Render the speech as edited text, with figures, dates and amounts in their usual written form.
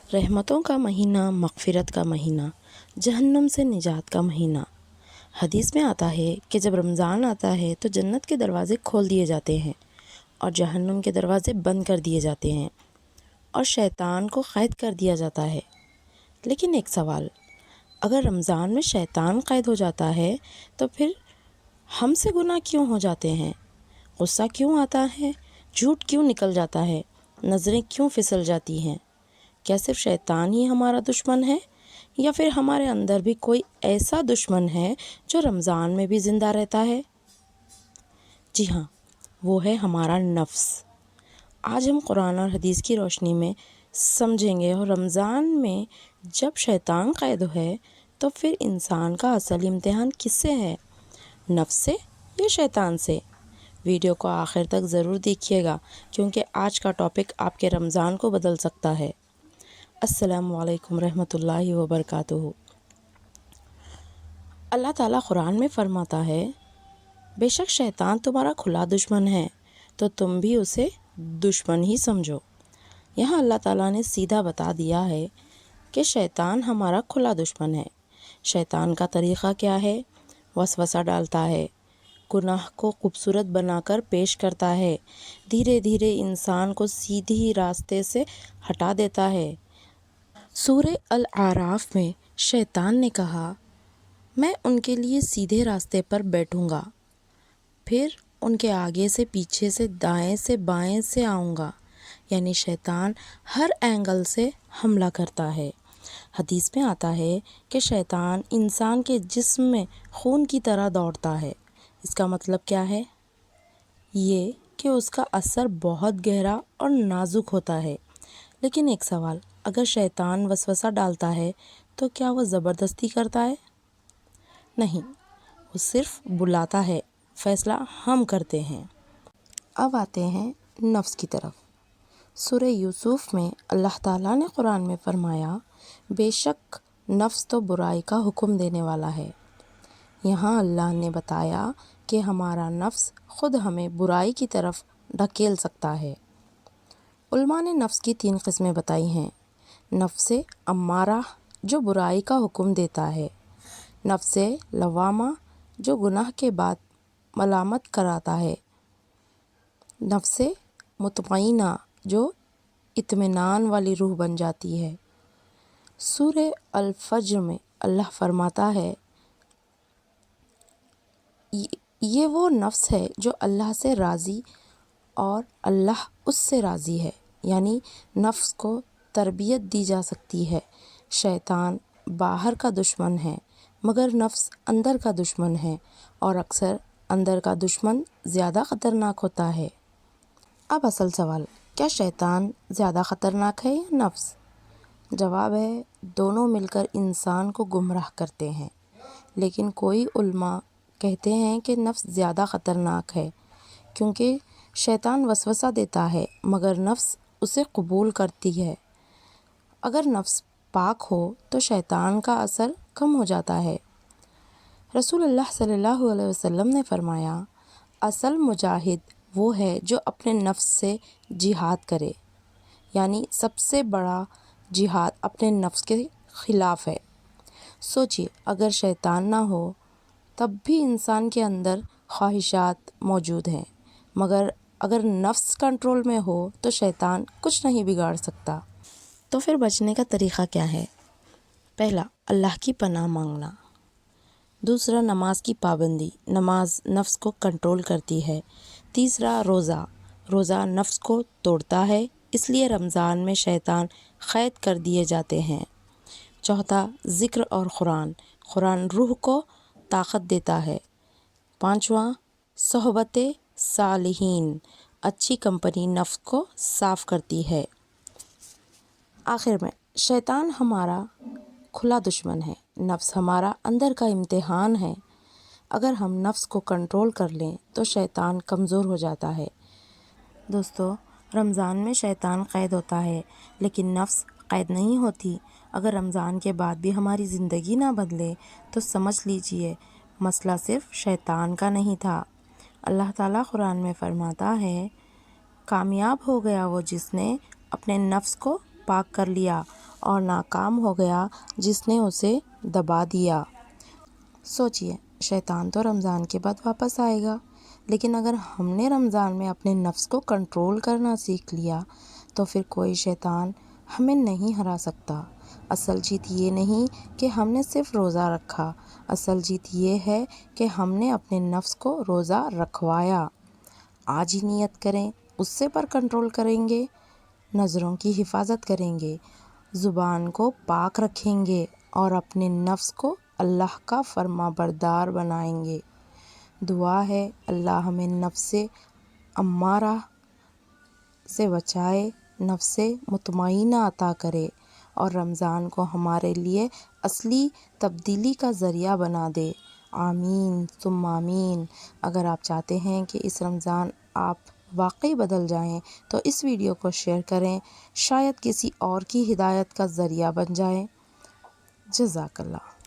رحمتوں کا مہینہ، مغفرت کا مہینہ، جہنم سے نجات کا مہینہ۔ حدیث میں آتا ہے کہ جب رمضان آتا ہے تو جنت کے دروازے کھول دیے جاتے ہیں اور جہنم کے دروازے بند کر دیے جاتے ہیں اور شیطان کو قید کر دیا جاتا ہے۔ لیکن ایک سوال، اگر رمضان میں شیطان قید ہو جاتا ہے تو پھر ہم سے گناہ کیوں ہو جاتے ہیں؟ غصہ کیوں آتا ہے؟ جھوٹ کیوں نکل جاتا ہے؟ نظریں کیوں پھسل جاتی ہیں؟ کیا صرف شیطان ہی ہمارا دشمن ہے یا پھر ہمارے اندر بھی کوئی ایسا دشمن ہے جو رمضان میں بھی زندہ رہتا ہے؟ جی ہاں، وہ ہے ہمارا نفس۔ آج ہم قرآن اور حدیث کی روشنی میں سمجھیں گے، اور رمضان میں جب شیطان قید ہے تو پھر انسان کا اصل امتحان کس سے ہے؟ نفس سے یا شیطان سے؟ ویڈیو کو آخر تک ضرور دیکھیے گا کیونکہ آج کا ٹاپک آپ کے رمضان کو بدل سکتا ہے۔ السلام علیکم رحمۃ اللہ وبرکاتہ۔ اللہ تعالیٰ قرآن میں فرماتا ہے، بے شک شیطان تمہارا کھلا دشمن ہے تو تم بھی اسے دشمن ہی سمجھو۔ یہاں اللہ تعالیٰ نے سیدھا بتا دیا ہے کہ شیطان ہمارا کھلا دشمن ہے۔ شیطان کا طریقہ کیا ہے؟ وسوسہ ڈالتا ہے، گناہ کو خوبصورت بنا کر پیش کرتا ہے، دھیرے دھیرے انسان کو سیدھی راستے سے ہٹا دیتا ہے۔ سورہ الاعراف میں شیطان نے کہا، میں ان کے لیے سیدھے راستے پر بیٹھوں گا، پھر ان کے آگے سے، پیچھے سے، دائیں سے، بائیں سے آؤں گا۔ یعنی شیطان ہر اینگل سے حملہ کرتا ہے۔ حدیث میں آتا ہے کہ شیطان انسان کے جسم میں خون کی طرح دوڑتا ہے۔ اس کا مطلب کیا ہے؟ یہ کہ اس کا اثر بہت گہرا اور نازک ہوتا ہے۔ لیکن ایک سوال، اگر شیطان وسوسہ ڈالتا ہے تو کیا وہ زبردستی کرتا ہے؟ نہیں، وہ صرف بلاتا ہے، فیصلہ ہم کرتے ہیں۔ اب آتے ہیں نفس کی طرف۔ سورہ یوسف میں اللہ تعالیٰ نے قرآن میں فرمایا، بے شک نفس تو برائی کا حکم دینے والا ہے۔ یہاں اللہ نے بتایا کہ ہمارا نفس خود ہمیں برائی کی طرف ڈھکیل سکتا ہے۔ علماء نے نفس کی 3 قسمیں بتائی ہیں: نفس امارہ جو برائی کا حکم دیتا ہے، نفس لوامہ جو گناہ کے بعد ملامت کراتا ہے، نفس مطمئنہ جو اطمینان والی روح بن جاتی ہے۔ سورہ الفجر میں اللہ فرماتا ہے، یہ وہ نفس ہے جو اللہ سے راضی اور اللہ اس سے راضی ہے۔ یعنی نفس کو تربیت دی جا سکتی ہے۔ شیطان باہر کا دشمن ہے مگر نفس اندر کا دشمن ہے، اور اکثر اندر کا دشمن زیادہ خطرناک ہوتا ہے۔ اب اصل سوال، کیا شیطان زیادہ خطرناک ہے یا نفس؟ جواب ہے، دونوں مل کر انسان کو گمراہ کرتے ہیں، لیکن کوئی علماء کہتے ہیں کہ نفس زیادہ خطرناک ہے، کیونکہ شیطان وسوسہ دیتا ہے مگر نفس اسے قبول کرتی ہے۔ اگر نفس پاک ہو تو شیطان کا اثر کم ہو جاتا ہے۔ رسول اللہ صلی اللہ علیہ وسلم نے فرمایا، اصل مجاہد وہ ہے جو اپنے نفس سے جہاد کرے۔ یعنی سب سے بڑا جہاد اپنے نفس کے خلاف ہے۔ سوچئے، اگر شیطان نہ ہو تب بھی انسان کے اندر خواہشات موجود ہیں، مگر اگر نفس کنٹرول میں ہو تو شیطان کچھ نہیں بگاڑ سکتا۔ تو پھر بچنے کا طریقہ کیا ہے؟ پہلا، اللہ کی پناہ مانگنا۔ دوسرا، نماز کی پابندی، نماز نفس کو کنٹرول کرتی ہے۔ تیسرا، روزہ نفس کو توڑتا ہے، اس لیے رمضان میں شیطان قید کر دیے جاتے ہیں۔ چوتھا، ذکر اور قرآن روح کو طاقت دیتا ہے۔ پانچواں، صحبت صالحین، اچھی کمپنی نفس کو صاف کرتی ہے۔ آخر میں، شیطان ہمارا کھلا دشمن ہے، نفس ہمارا اندر کا امتحان ہے۔ اگر ہم نفس کو کنٹرول کر لیں تو شیطان کمزور ہو جاتا ہے۔ دوستو، رمضان میں شیطان قید ہوتا ہے لیکن نفس قید نہیں ہوتی۔ اگر رمضان کے بعد بھی ہماری زندگی نہ بدلے تو سمجھ لیجئے مسئلہ صرف شیطان کا نہیں تھا۔ اللہ تعالیٰ قرآن میں فرماتا ہے، کامیاب ہو گیا وہ جس نے اپنے نفس کو پاک کر لیا اور ناکام ہو گیا جس نے اسے دبا دیا۔ سوچئے، شیطان تو رمضان کے بعد واپس آئے گا، لیکن اگر ہم نے رمضان میں اپنے نفس کو کنٹرول کرنا سیکھ لیا تو پھر کوئی شیطان ہمیں نہیں ہرا سکتا۔ اصل جیت یہ نہیں کہ ہم نے صرف روزہ رکھا، اصل جیت یہ ہے کہ ہم نے اپنے نفس کو روزہ رکھوایا۔ آج ہی نیت کریں، غصے پر کنٹرول کریں گے، نظروں کی حفاظت کریں گے، زبان کو پاک رکھیں گے اور اپنے نفس کو اللہ کا فرما بردار بنائیں گے۔ دعا ہے اللہ ہمیں نفس امارہ سے بچائے، نفس مطمئنہ عطا کرے اور رمضان کو ہمارے لیے اصلی تبدیلی کا ذریعہ بنا دے۔ آمین ثم آمین۔ اگر آپ چاہتے ہیں کہ اس رمضان آپ واقعی بدل جائیں تو اس ویڈیو کو شیئر کریں، شاید کسی اور کی ہدایت کا ذریعہ بن جائے۔ جزاک اللہ۔